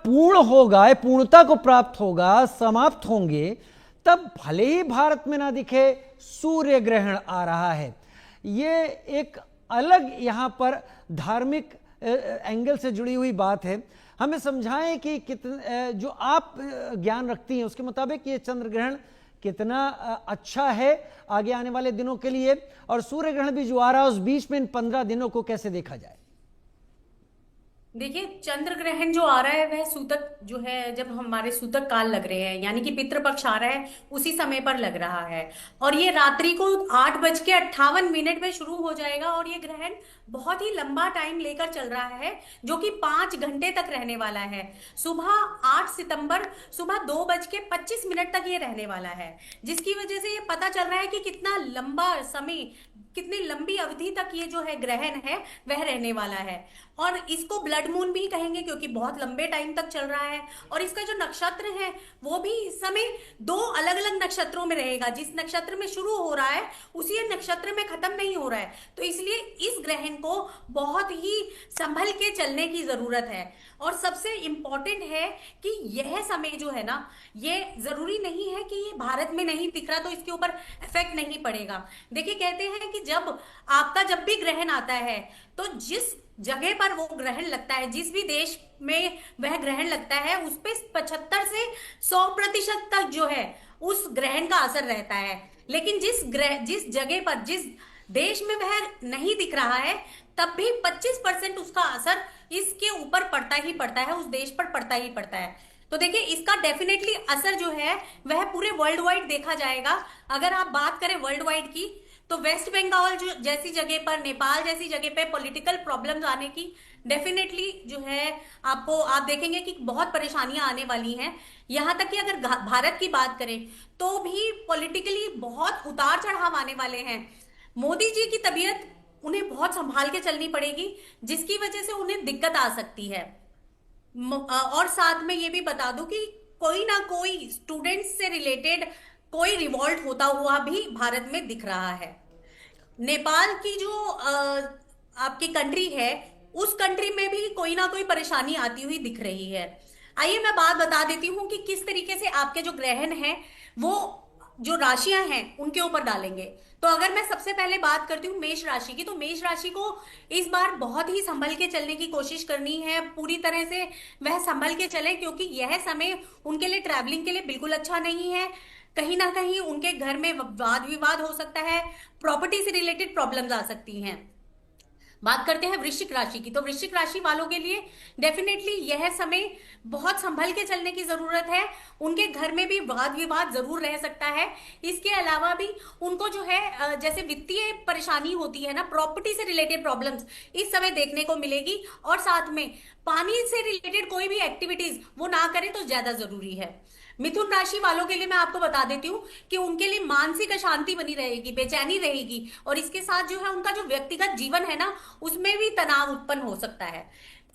पूर्ण होगा, पूर्णता को प्राप्त होगा, समाप्त होंगे, तब भले ही भारत में ना दिखे, सूर्य ग्रहण आ रहा है। ये एक अलग यहाँ पर धार्मिक एंगल से जुड़ी हुई बात है। हमें समझाएं कि कितना जो आप ज्ञान रखती हैं उसके मुताबिक ये चंद्र ग्रहण कितना अच्छा है आगे आने वाले दिनों के लिए, और सूर्य ग्रहण भी जो आ रहा है उस बीच में इन 15 दिनों को कैसे देखा जाए। देखिए, चंद्र ग्रहण जो आ रहा है वह सूतक जो है, जब हमारे सूतक काल लग रहे हैं यानी कि पितृपक्ष आ रहा है उसी समय पर लग रहा है। और ये रात्रि को 8:58 में शुरू हो जाएगा और ये ग्रहण बहुत ही लंबा टाइम लेकर चल रहा है, जो कि 5 घंटे तक रहने वाला है। सुबह 8 सितंबर सुबह 2:25 तक ये रहने वाला है, जिसकी वजह से ये पता चल रहा है कि कितना लंबा समय, कितनी लंबी अवधि तक ये जो है ग्रहण है वह रहने वाला है। और इसको ब्लड मून भी कहेंगे क्योंकि बहुत लंबे टाइम तक चल रहा है। और इसका जो नक्षत्र है वो भी इस समय 2 अलग अलग नक्षत्रों में रहेगा। जिस नक्षत्र में शुरू हो रहा है उसी नक्षत्र में खत्म नहीं हो रहा है। तो इसलिए इस ग्रहण को बहुत ही संभल के चलने की जरूरत है। और सबसे इंपॉर्टेंट है कि यह समय जो है ना, ये जरूरी नहीं है कि ये भारत में नहीं दिख रहा तो इसके ऊपर इफेक्ट नहीं पड़ेगा। देखिए, कहते हैं कि जब भी ग्रहण आता है तो जिस जगह पर वो ग्रहण लगता है, जिस भी देश में वह ग्रहण लगता है, उस पे 75 से 100% तक जो है उस ग्रहण का असर रहता है। लेकिन जिस जगह पर, जिस देश में वह नहीं दिख रहा है, तब भी 25% उसका असर इसके ऊपर पड़ता ही पड़ता है, उस देश पर पड़ता ही पड़ता है। तो देखिए, इसका डेफिनेटली असर जो है वह पूरे वर्ल्ड वाइड देखा जाएगा। अगर आप बात करें वर्ल्ड वाइड की, तो वेस्ट बंगाल जो जैसी जगह पर, नेपाल जैसी जगह पे पॉलिटिकल प्रॉब्लम्स आने की डेफिनेटली जो है आप देखेंगे कि बहुत परेशानियां आने वाली हैं। यहां तक कि अगर भारत की बात करें तो भी पॉलिटिकली बहुत उतार चढ़ाव आने वाले हैं। मोदी जी की तबीयत उन्हें बहुत संभाल के चलनी पड़ेगी, जिसकी वजह से उन्हें दिक्कत आ सकती है। और साथ में ये भी बता दूं कि कोई ना कोई स्टूडेंट्स से रिलेटेड कोई रिवॉल्ट होता हुआ भी भारत में दिख रहा है। नेपाल की जो आपकी कंट्री है, उस कंट्री में भी कोई ना कोई परेशानी आती हुई दिख रही है। आइए मैं बात बता देती हूँ कि किस तरीके से आपके जो ग्रहण हैं वो जो राशियां हैं उनके ऊपर डालेंगे। तो अगर मैं सबसे पहले बात करती हूँ मेष राशि की, तो मेष राशि को इस बार बहुत ही संभल के चलने की कोशिश करनी है। पूरी तरह से वह संभल के चले, क्योंकि यह समय उनके लिए ट्रैवलिंग के लिए बिल्कुल अच्छा नहीं है। कहीं ना कहीं उनके घर में वाद विवाद हो सकता है, प्रॉपर्टी से रिलेटेड प्रॉब्लम्स आ सकती हैं। बात करते हैं वृश्चिक राशि की, तो वृश्चिक राशि वालों के लिए डेफिनेटली यह समय बहुत संभल के चलने की जरूरत है। उनके घर में भी वाद विवाद जरूर रह सकता है। इसके अलावा भी उनको जो है जैसे वित्तीय परेशानी होती है ना, प्रॉपर्टी से रिलेटेड प्रॉब्लम्स इस समय देखने को मिलेगी। और साथ में पानी से रिलेटेड कोई भी एक्टिविटीज वो ना करें तो ज्यादा जरूरी है। मिथुन राशि वालों के लिए मैं आपको बता देती हूँ कि उनके लिए मानसिक अशांति बनी रहेगी, बेचैनी रहेगी। और इसके साथ जो है उनका जो व्यक्तिगत जीवन है ना, उसमें भी तनाव उत्पन्न हो सकता है।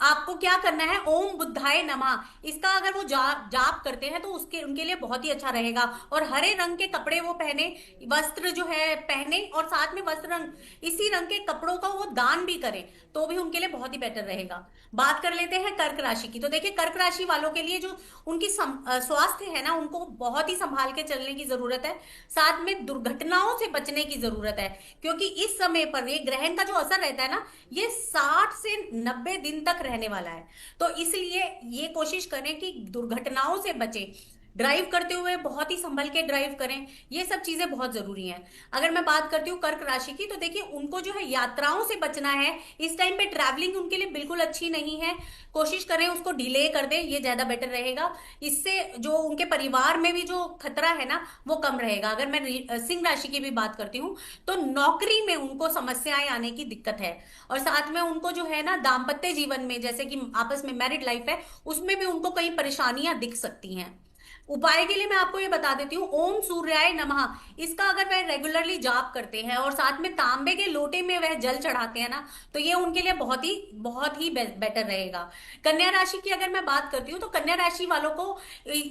आपको क्या करना है, ओम बुद्धाय नमः, इसका अगर वो जाप करते हैं तो उसके उनके लिए बहुत ही अच्छा रहेगा। और हरे रंग के कपड़े वो पहने, वस्त्र जो है पहने, और साथ में वस्त्र रंग इसी रंग के कपड़ों का वो दान भी करें तो भी उनके लिए बहुत ही बेटर रहेगा। बात कर लेते हैं कर्क राशि की, तो देखिए कर्क राशि वालों के लिए जो उनकी स्वास्थ्य है ना, उनको बहुत ही संभाल के चलने की जरूरत है। साथ में दुर्घटनाओं से बचने की जरूरत है, क्योंकि इस समय पर ये ग्रहण का जो असर रहता है ना, ये 60 से 90 दिन तक रहने वाला है। तो इसलिए ये कोशिश करें कि दुर्घटनाओं से बचें। ड्राइव करते हुए बहुत ही संभल के ड्राइव करें, ये सब चीजें बहुत जरूरी हैं। अगर मैं बात करती हूँ कर्क राशि की, तो देखिए उनको जो है यात्राओं से बचना है। इस टाइम पे ट्रैवलिंग उनके लिए बिल्कुल अच्छी नहीं है। कोशिश करें उसको डिले कर दें, ये ज्यादा बेटर रहेगा। इससे जो उनके परिवार में भी जो खतरा है ना वो कम रहेगा। अगर मैं सिंह राशि की भी बात करती हूँ, तो नौकरी में उनको समस्याएं आने की दिक्कत है। और साथ में उनको जो है ना दाम्पत्य जीवन में, जैसे कि आपस में मैरिड लाइफ है, उसमें भी उनको कई परेशानियां दिख सकती हैं। उपाय के लिए मैं आपको ये बता देती हूँ, ओम सूर्याय नमः, इसका अगर वह रेगुलरली जाप करते हैं और साथ में तांबे के लोटे में वह जल चढ़ाते हैं ना, तो ये उनके लिए बहुत ही बेटर रहेगा। कन्या राशि की अगर मैं बात करती हूँ, तो कन्या राशि वालों को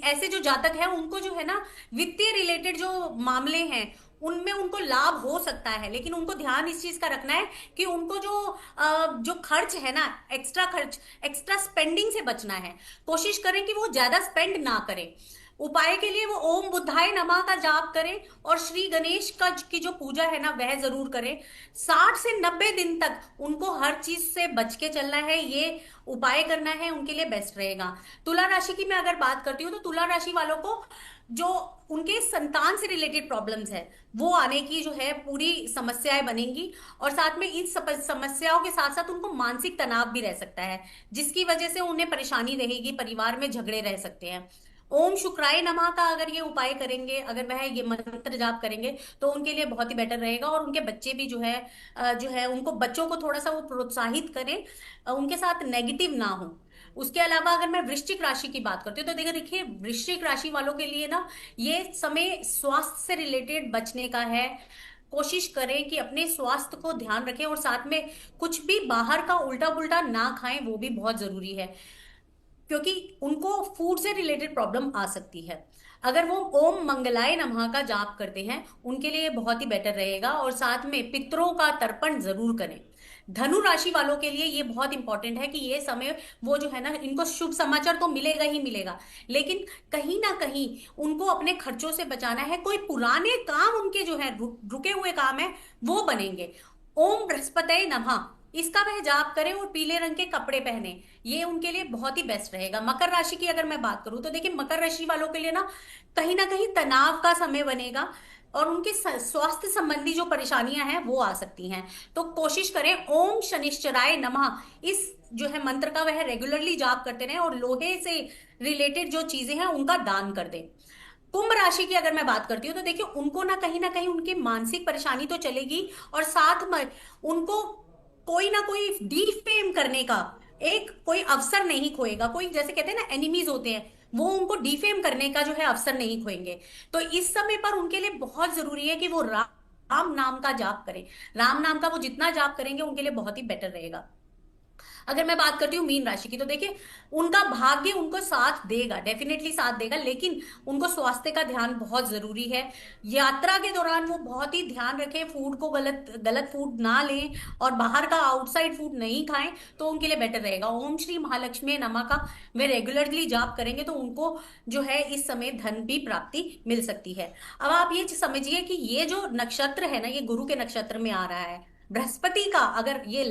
ऐसे जो जातक है उनको जो है ना वित्तीय रिलेटेड जो मामले हैं उनमें उनको लाभ हो सकता है, लेकिन उनको ध्यान इस चीज का रखना है कि उनको जो खर्च है ना, एक्स्ट्रा खर्च, एक्स्ट्रा स्पेंडिंग से बचना है। कोशिश करें कि वो ज्यादा स्पेंड ना करें। उपाय के लिए वो ओम बुद्धाय नमः का जाप करें और श्री गणेश का की जो पूजा है ना वह जरूर करें। 60 से 90 दिन तक उनको हर चीज से बच के चलना है, ये उपाय करना है, उनके लिए बेस्ट रहेगा। तुला राशि की मैं अगर बात करती हूँ तो तुला राशि वालों को जो उनके संतान से रिलेटेड प्रॉब्लम्स है वो आने की जो है पूरी समस्याएं बनेंगी, और साथ में इन समस्याओं के साथ साथ उनको मानसिक तनाव भी रह सकता है, जिसकी वजह से उन्हें परेशानी रहेगी, परिवार में झगड़े रह सकते हैं। ओम शुक्राय नमः का अगर ये उपाय करेंगे, अगर वह ये मंत्र जाप करेंगे तो उनके लिए बहुत ही बेटर रहेगा। और उनके बच्चे भी जो है उनको बच्चों को थोड़ा सा वो प्रोत्साहित करें, उनके साथ नेगेटिव ना हो। उसके अलावा अगर मैं वृश्चिक राशि की बात करती हूँ तो देखिए वृश्चिक राशि वालों के लिए ना ये समय स्वास्थ्य से रिलेटेड बचने का है। कोशिश करें कि अपने स्वास्थ्य को ध्यान रखें, और साथ में कुछ भी बाहर का उल्टा पुल्टा ना खाएं, वो भी बहुत जरूरी है, क्योंकि उनको फूड से रिलेटेड प्रॉब्लम आ सकती है। अगर वो ओम मंगलाय नमः का जाप करते हैं उनके लिए बहुत ही बेटर रहेगा, और साथ में पितरों का तर्पण जरूर करें। धनु राशि वालों के लिए ये बहुत इंपॉर्टेंट है कि ये समय वो जो है ना, इनको शुभ समाचार तो मिलेगा ही मिलेगा, लेकिन कहीं ना कहीं उनको अपने खर्चों से बचाना है। कोई पुराने काम उनके जो है रुके हुए काम है वो बनेंगे। ओम बृहस्पतये नमः इसका वह जाप करें और पीले रंग के कपड़े पहने, ये उनके लिए बहुत ही बेस्ट रहेगा। मकर राशि की अगर मैं बात करूं तो देखिए मकर राशि वालों के लिए ना कहीं तनाव का समय बनेगा, और उनके स्वास्थ्य संबंधी जो परेशानियां हैं वो आ सकती हैं। तो कोशिश करें ओम शनिश्चराय नमः इस जो है मंत्र का वह रेगुलरली जाप करते रहें, और लोहे से रिलेटेड जो चीजें हैं उनका दान कर दें। कुंभ राशि की अगर मैं बात करती हूँ तो देखिए उनको ना कहीं उनकी मानसिक परेशानी तो चलेगी, और साथ में उनको कोई ना कोई डिफेम करने का एक कोई अवसर नहीं खोएगा। कोई जैसे कहते हैं ना एनिमीज होते हैं, वो उनको डिफेम करने का जो है अवसर नहीं खोएंगे। तो इस समय पर उनके लिए बहुत जरूरी है कि वो राम नाम का जाप करें। राम नाम का वो जितना जाप करेंगे उनके लिए बहुत ही बेटर रहेगा। अगर मैं बात करती हूँ मीन राशि की तो देखिए उनका भाग्य उनको साथ देगा, डेफिनेटली साथ देगा, लेकिन उनको स्वास्थ्य का ध्यान बहुत जरूरी है। यात्रा के दौरान वो बहुत ही ध्यान रखें, फूड को गलत गलत फूड ना लें, और बाहर का आउटसाइड फूड नहीं खाएं, तो उनके लिए बेटर रहेगा। ओम श्री महालक्ष्मी नमः का वे रेगुलरली जाप करेंगे तो उनको जो है इस समय धन की प्राप्ति मिल सकती है। अब आप ये समझिए कि ये जो नक्षत्र है ना, ये गुरु के नक्षत्र में आ रहा है। बृहस्पति का अगर ये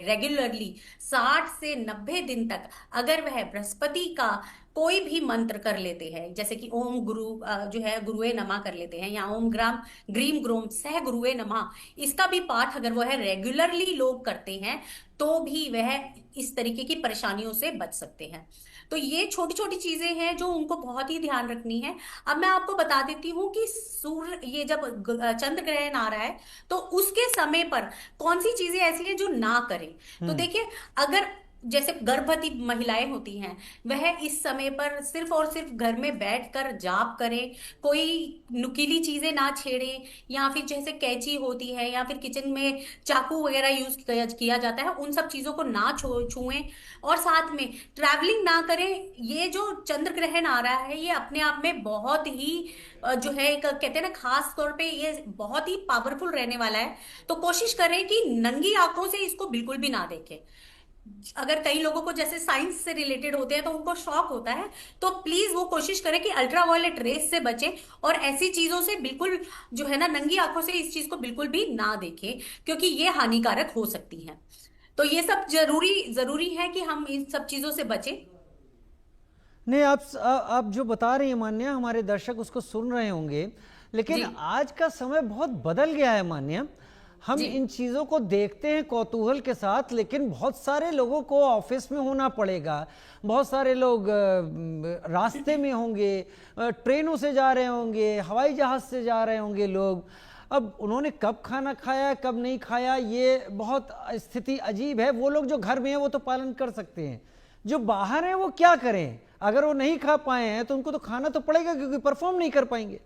रेगुलरली 60 से 90 दिन तक अगर वह बृहस्पति का कोई भी मंत्र कर लेते हैं, जैसे कि ओम गुरु जो है गुरुए नमः कर लेते हैं, या ओम ग्राम ग्रीम ग्रोम सह गुरुए नमः, इसका भी पाठ अगर वो है रेगुलरली लोग करते हैं तो भी वह इस तरीके की परेशानियों से बच सकते हैं। तो ये छोटी छोटी चीजें हैं जो उनको बहुत ही ध्यान रखनी है। अब मैं आपको बता देती हूँ कि सूर्य ये जब चंद्र ग्रहण आ रहा है तो उसके समय पर कौन सी चीजें ऐसी हैं जो ना करें। तो देखिए अगर जैसे गर्भवती महिलाएं होती हैं वह इस समय पर सिर्फ और सिर्फ घर में बैठकर जाप करें, कोई नुकीली चीजें ना छेड़ें, या फिर जैसे कैंची होती है या फिर किचन में चाकू वगैरह यूज किया जाता है उन सब चीजों को ना छुएं, और साथ में ट्रैवलिंग ना करें। ये जो चंद्र ग्रहण आ रहा है ये अपने आप में बहुत ही जो है एक कहते हैं ना खास तौर पे ये बहुत ही पावरफुल रहने वाला है। तो कोशिश करें कि नंगी आंखों से इसको बिल्कुल भी ना देखें। अगर कई लोगों को जैसे साइंस से रिलेटेड होते हैं तो उनको शौक होता है, तो प्लीज वो कोशिश करें कि अल्ट्रा वायलेट रेस से बचें, और ऐसी चीजों से बिल्कुल जो है ना नंगी आंखों से इस चीज को बिल्कुल भी ना देखें, क्योंकि ये हानिकारक हो सकती है। तो ये सब जरूरी है कि हम इन सब चीजों से बचें। नहीं, आप जो बता रही हैं मान्या, हमारे दर्शक उसको सुन रहे होंगे, लेकिन आज का समय बहुत बदल गया है मान्या। हम इन चीज़ों को देखते हैं कौतूहल के साथ, लेकिन बहुत सारे लोगों को ऑफिस में होना पड़ेगा, बहुत सारे लोग रास्ते में होंगे, ट्रेनों से जा रहे होंगे, हवाई जहाज से जा रहे होंगे लोग। अब उन्होंने कब खाना खाया कब नहीं खाया, ये बहुत स्थिति अजीब है। वो लोग जो घर में हैं वो तो पालन कर सकते हैं, जो बाहर हैं वो क्या करें? अगर वो नहीं खा पाए हैं तो उनको तो खाना तो पड़ेगा, क्योंकि परफॉर्म नहीं कर पाएंगे।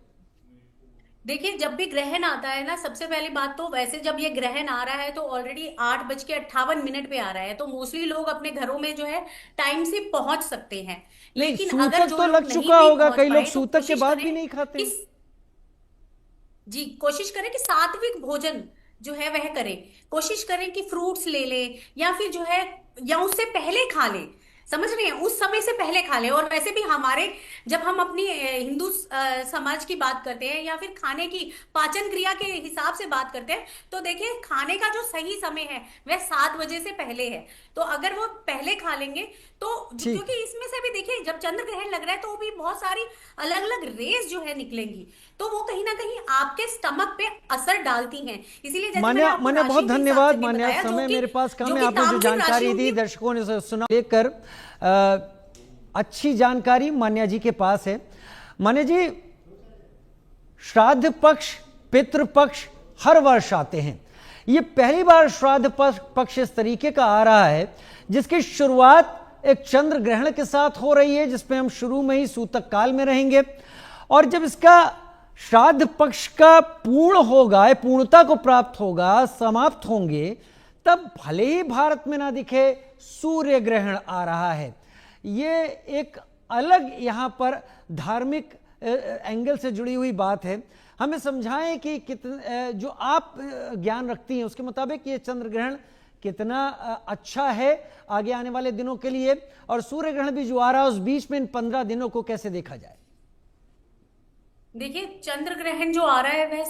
देखिए जब भी ग्रहण आता है ना, सबसे पहली बात तो वैसे जब ये ग्रहण आ रहा है तो ऑलरेडी 8:58 पे आ रहा है, तो मोस्टली लोग अपने घरों में जो है टाइम से पहुंच सकते हैं। नहीं, लेकिन अगर सूतक जो तो लोग लग नहीं चुका भी होगा, पहुंच कई लोग पाए तो सूतक के कोशिश बाद भी करें नहीं खाते। इस जी, कोशिश करें कि सात्विक भोजन जो है वह करें। कोशिश करें कि फ्रूट्स ले लें, या फिर जो है, या उससे पहले खा लें। समझ रहे हैं, उस समय से पहले खा लें। और वैसे भी हमारे, जब हम अपनी हिंदू समाज की बात करते हैं, या फिर खाने की पाचन क्रिया के हिसाब से बात करते हैं, तो देखिए खाने का जो सही समय है वह 7 बजे से पहले है। तो अगर वो पहले खा लेंगे तो ठीक क्योंकि है। इसमें से भी देखिए, जब चंद्र ग्रहण लग रहा है तो भी बहुत सारी अलग अलग रेस जो है निकलेंगी, तो वो कहीं ना कहीं आपके स्टमक पे असर डालती हैं। इसीलिए जैसे मैंने मान्या, आपको मान्या बहुत राशि के हिसाब से धन्यवाद। भी मान्या, बताया, समय मेरे पास जो कम है। कि आपने जो तामसिक जानकारी राशियों दी की। दर्शकों ने उसे सुना लेकर अच्छी जानकारी मान्या जी के पास है। मान्या जी, श्राद्ध पक्ष, पितृपक्ष हर वर्ष आते हैं। ये पहली बार श्राद्ध पक्ष इस तरीके का आ रहा है जिसकी शुरुआत एक चंद्र ग्रहण के साथ हो रही है, जिसमें हम शुरू में ही सूतक काल में रहेंगे। और जब इसका श्राद्ध पक्ष का पूर्ण होगा, पूर्णता को प्राप्त होगा, समाप्त होंगे, तब भले ही भारत में ना दिखे, सूर्य ग्रहण आ रहा है। ये एक अलग यहां पर धार्मिक एंगल से जुड़ी हुई बात है। हमें समझाएं कि कितने जो आप ज्ञान रखती हैं उसके मुताबिक ये चंद्र ग्रहण कितना अच्छा है आगे आने वाले दिनों के लिए, और सूर्य ग्रहण भी जो आ रहा है उस बीच में इन 15 दिनों को कैसे देखा जाए? देखिए, चंद्र ग्रहण जो आ रहा है वह